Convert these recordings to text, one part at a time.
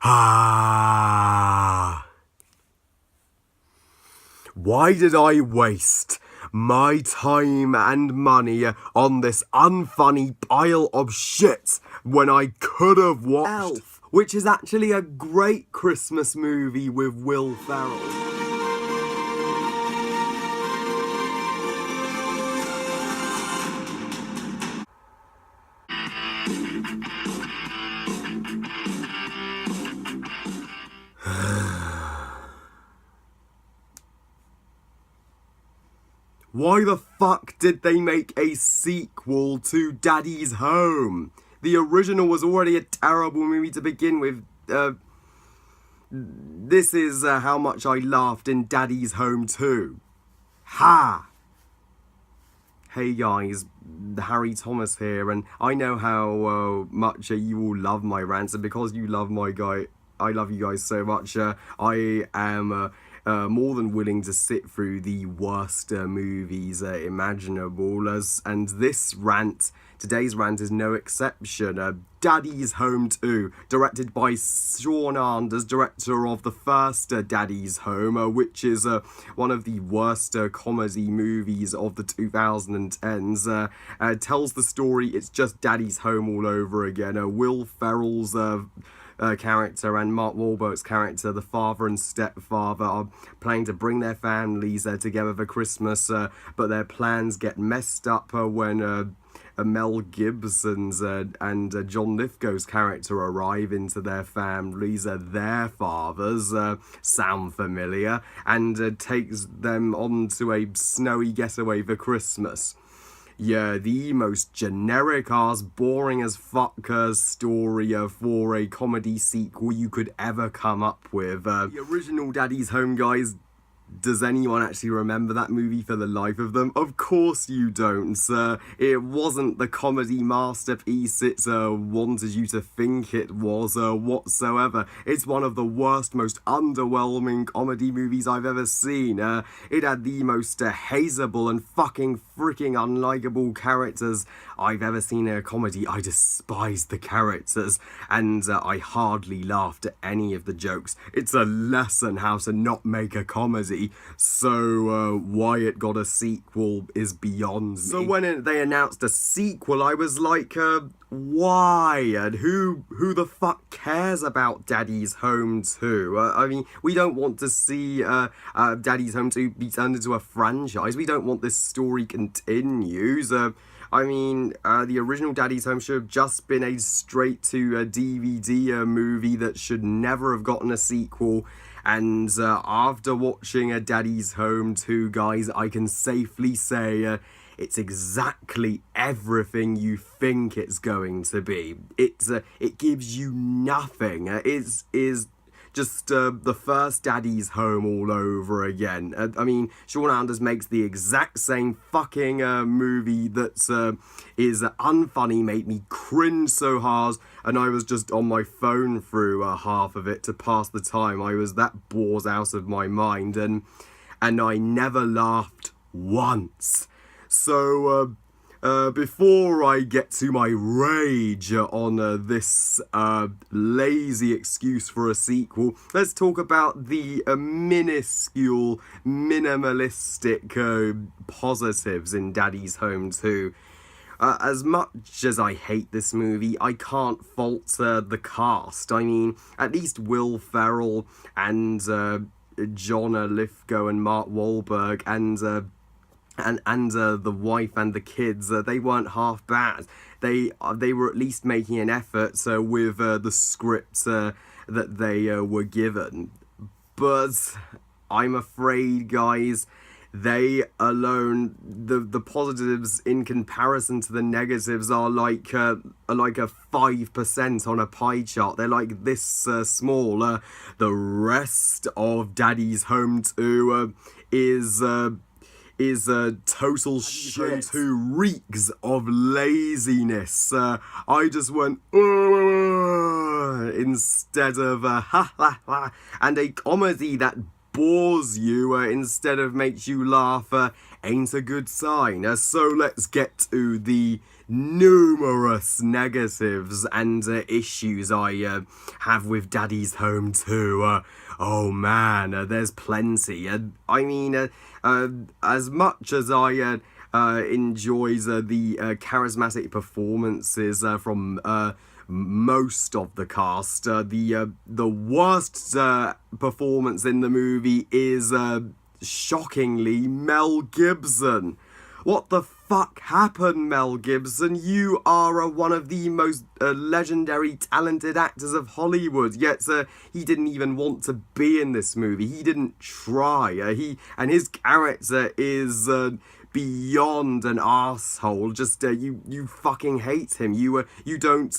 Ah. Why did I waste my time and money on this unfunny pile of shit when I could have watched Elf, which is actually a great Christmas movie with Will Ferrell? Why the fuck did they make a sequel to Daddy's Home? The original was already a terrible movie to begin with. This is how much I laughed in Daddy's Home 2. Ha! Hey guys, Harry Thomas here, and I know how much you all love my rants, and because you love I love you guys so much, I am more than willing to sit through the worst movies imaginable, and today's rant is no exception. Daddy's Home 2, directed by Sean Anders, director of the first Daddy's Home, which is one of the worst comedy movies of the 2010s. Tells the story, it's just Daddy's Home all over again. Will Ferrell's character and Mark Wahlberg's character, the father and stepfather, are planning to bring their families together for Christmas, but their plans get messed up when Mel Gibson's and John Lithgow's character arrive into their families, their fathers, sound familiar, and takes them on to a snowy getaway for Christmas. Yeah, the most generic-ass, boring as fuck story for a comedy sequel you could ever come up with. The original Daddy's Home, guys, does anyone actually remember that movie for the life of them? Of course you don't. It wasn't the comedy masterpiece it wanted you to think it was whatsoever. It's one of the worst, most underwhelming comedy movies I've ever seen. It had the most hateable and fucking freaking unlikable characters I've ever seen in a comedy. I despised the characters, and I hardly laughed at any of the jokes. It's a lesson how to not make a comedy. So why it got a sequel is beyond me. So when they announced a sequel, I was like, why? And who the fuck cares about Daddy's Home 2? I mean, we don't want to see Daddy's Home 2 be turned into a franchise. We don't want this story continues. I mean, the original Daddy's Home should have just been a straight-to-DVD movie that should never have gotten a sequel. And after watching Daddy's Home 2, guys, I can safely say it's exactly everything you think it's going to be. It gives you nothing. It is just the first Daddy's Home all over again. I mean, Sean Anders makes the exact same fucking movie that is unfunny, made me cringe so hard, and I was just on my phone through half of it to pass the time. I was that bored out of my mind, and I never laughed once. So, before I get to my rage on this lazy excuse for a sequel, let's talk about the minuscule, minimalistic positives in Daddy's Home 2. As much as I hate this movie, I can't fault the cast. I mean, at least Will Ferrell and John Lithgow and Mark Wahlberg and the wife and the kids, they weren't half bad. They were at least making an effort with the script that they were given. But I'm afraid, guys, they alone, the positives in comparison to the negatives are like a 5% on a pie chart. They're like this small. The rest of Daddy's Home 2 is total shit. Who reeks of laziness. I just went instead of ha ha ha, and a comedy that bores you instead of makes you laugh ain't a good sign. So let's get to the numerous negatives and issues I have with Daddy's Home 2. Oh man, there's plenty. I mean, as much as I enjoys the charismatic performances from most of the cast, the worst performance in the movie is shockingly Mel Gibson. What the fuck happened, Mel Gibson? You are one of the most legendary, talented actors of Hollywood, yet he didn't even want to be in this movie. He didn't try. His character is beyond an arsehole. Just you fucking hate him. You don't.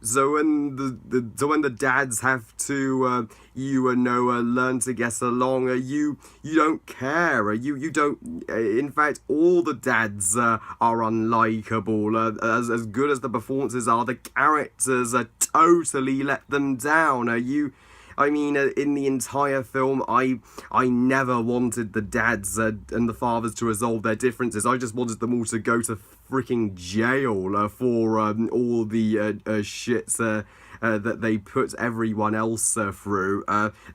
So when the dads have to learn to get along, you don't care. You don't. In fact, all the dads are unlikable. As good as the performances are, the characters totally let them down. I mean, in the entire film, I never wanted the dads and the fathers to resolve their differences. I just wanted them all to go to freaking jail for all the shits that they put everyone else through.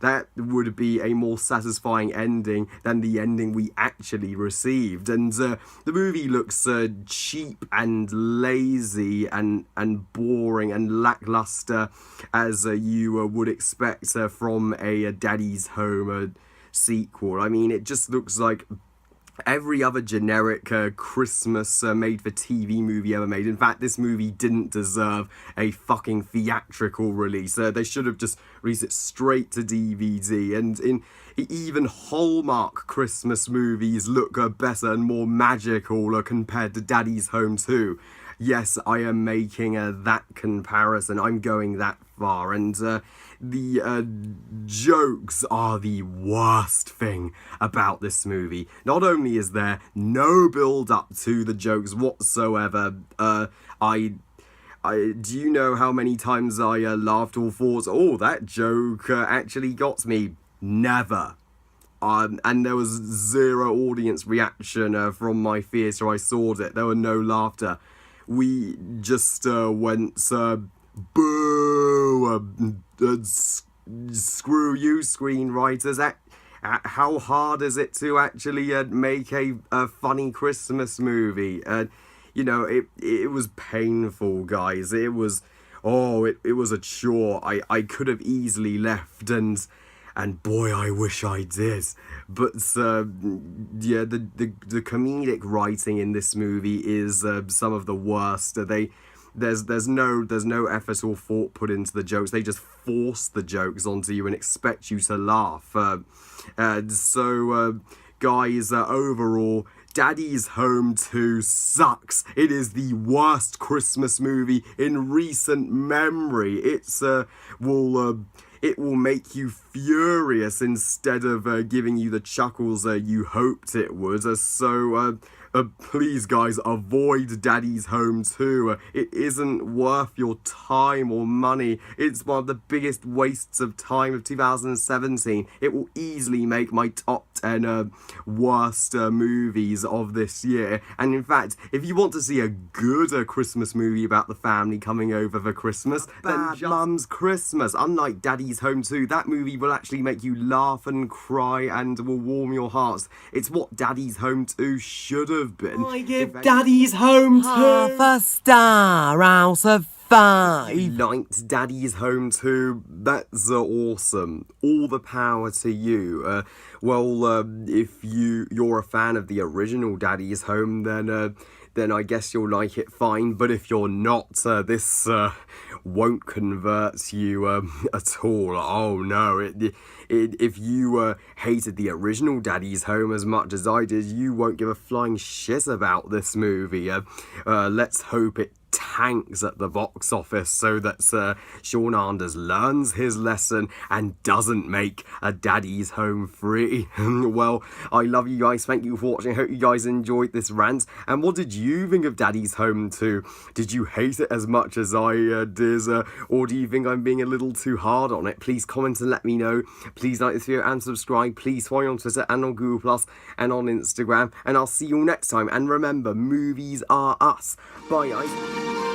That would be a more satisfying ending than the ending we actually received. And the movie looks cheap and lazy and boring and lackluster, as you would expect from a Daddy's Home sequel. I mean, it just looks like every other generic Christmas made-for-TV movie ever made. In fact, this movie didn't deserve a fucking theatrical release. They should have just released it straight to DVD. And even Hallmark Christmas movies look better and more magical compared to Daddy's Home 2. Yes, I am making that comparison. I'm going that far. And the jokes are the worst thing about this movie. Not only is there no build up to the jokes whatsoever, do you know how many times I laughed or thought, oh, that joke actually got me? Never. And there was zero audience reaction from my theatre. I saw it. There were no laughter. We just went, boo, screw you, screenwriters. How hard is it to actually make a funny Christmas movie? It was painful, guys. It was a chore. I could have easily left, and boy, I wish I did. But the comedic writing in this movie is some of the worst. There's no effort or thought put into the jokes. They just force the jokes onto you and expect you to laugh. Guys, overall, Daddy's Home 2 sucks. It is the worst Christmas movie in recent memory. It will make you furious instead of giving you the chuckles you hoped it would. Please, guys, avoid Daddy's Home 2. It isn't worth your time or money. It's one of the biggest wastes of time of 2017. It will easily make my top 10 worst movies of this year. And in fact, if you want to see a good Christmas movie about the family coming over for Christmas, then Mum's Christmas. Unlike Daddy's Home 2, that movie will actually make you laugh and cry and will warm your hearts. It's what Daddy's Home 2 should have been. I give Daddy's Home 2 half a star out of 5. Liked Daddy's Home 2. That's awesome. All the power to you. If you're a fan of the original Daddy's Home, then I guess you'll like it fine. But if you're not, this won't convert you at all. Oh no, if you hated the original Daddy's Home as much as I did, you won't give a flying shit about this movie. Let's hope it tanks at the box office so that Shawn Anders learns his lesson and doesn't make a Daddy's Home free. Well, I love you guys. Thank you for watching. I hope you guys enjoyed this rant. And what did you think of Daddy's Home 2? Did you hate it as much as I did? Or do you think I'm being a little too hard on it? Please comment and let me know. Please like this video and subscribe. Please follow me on Twitter and on Google Plus and on Instagram. And I'll see you all next time. And remember, movies are us. Bye, guys.